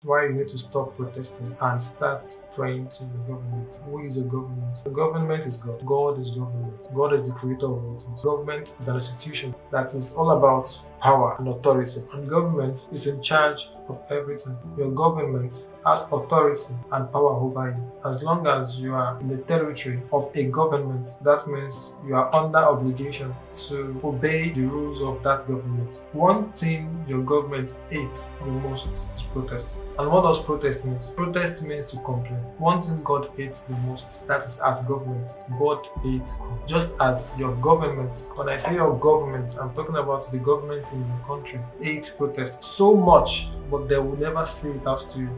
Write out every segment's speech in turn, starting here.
why you need to stop protesting and start praying to the government. Who is the government? The government is God. God is government. God is the creator of all things. Government is an institution that is all about power and authority, and government is in charge of everything. Your government has authority and power over you. As long as you are in the territory of a government, that means you are under obligation to obey the rules of that government. One thing your government hates the most is protest. And what does protest mean? Protest means to complain. One thing God hates the most, that is as government, God hates God. Just as your government, when I say your government, I'm talking about the government in your country, hates protest so much, but they will never say it out to you.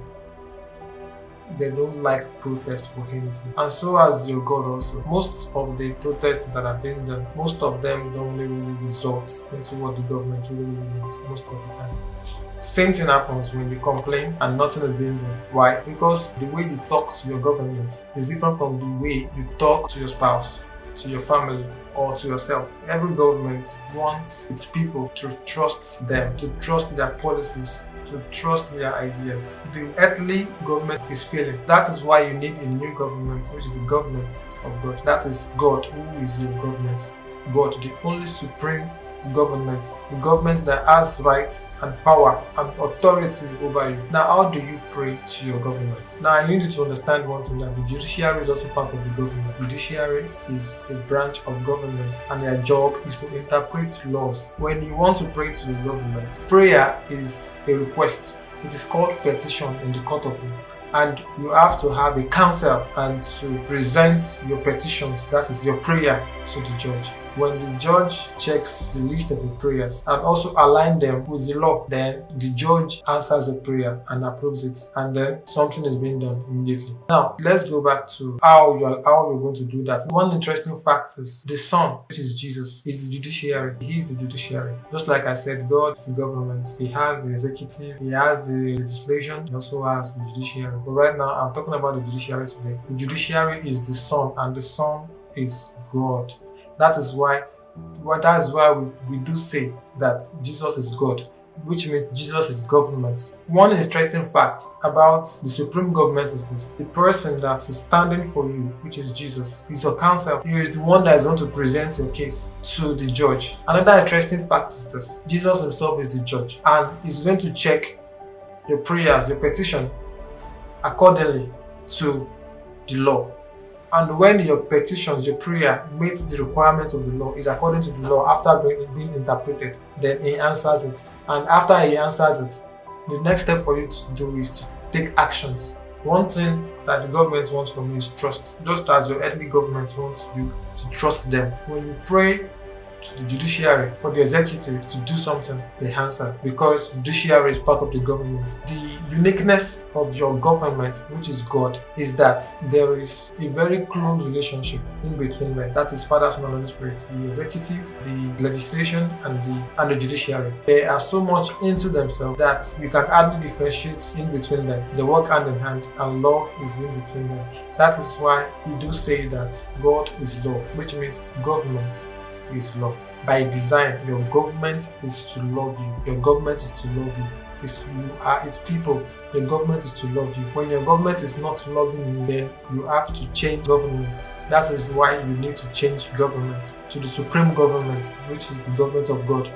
They don't like protest for anything. And so as your God also. Most of the protests that are being done, most of them don't really result into what the government really wants most of the time. Same thing happens when you complain and nothing is being done. Why? Because the way you talk to your government is different from the way you talk to your spouse, to your family, or to yourself. Every government wants its people to trust them, to trust their policies, to trust their ideas. The earthly government is failing. That is why you need a new government, which is the government of God. That is God, who is your government. God, the only supreme government, the government that has rights and power and authority over you. Now, how do you pray to your government? Now, I need you to understand one thing, that the judiciary is also part of the government. Judiciary is a branch of government, and their job is to interpret laws. When you want to pray to the government, prayer is a request. It is called petition in the court of law. And you have to have a counsel and to present your petitions, that is your prayer, to the judge. When the judge checks the list of the prayers and also align them with the law, then the judge answers the prayer and approves it, and then something is being done immediately. Now, let's go back to how you're going to do that. One interesting fact is the Son, which is Jesus, is the judiciary. He is the judiciary. Just like I said, God is the government. He has the executive, he has the legislation, he also has the judiciary. But right now, I'm talking about the judiciary today. The judiciary is the Son, and the Son is God. That is why we do say that Jesus is God, which means Jesus is government. One interesting fact about the supreme government is this: the person that is standing for you, which is Jesus, is your counsel. He is the one that is going to present your case to the judge. Another interesting fact is this: Jesus himself is the judge, and he's going to check your prayers, your petition, accordingly to the law. And when your petitions, your prayer meets the requirements of the law, is according to the law after being interpreted, then he answers it. And after he answers it, the next step for you to do is to take actions. One thing that the government wants from you is trust, just as your earthly government wants you to trust them. When you pray to the judiciary for the executive to do something, they answer, because judiciary is part of the government. The uniqueness of your government, which is God, is that there is a very close relationship in between them. That is Father, Son, and Holy Spirit. The executive, the legislation, and the judiciary. They are so much into themselves that you can hardly differentiate in between them. They work hand in hand, and love is in between them. That is why we do say that God is love, which means government is love. By design, your government is to love you. Your government is to love you. You are its people. The government is to love you. When your government is not loving you, then you have to change government. That is why you need to change government to the supreme government, which is the government of God.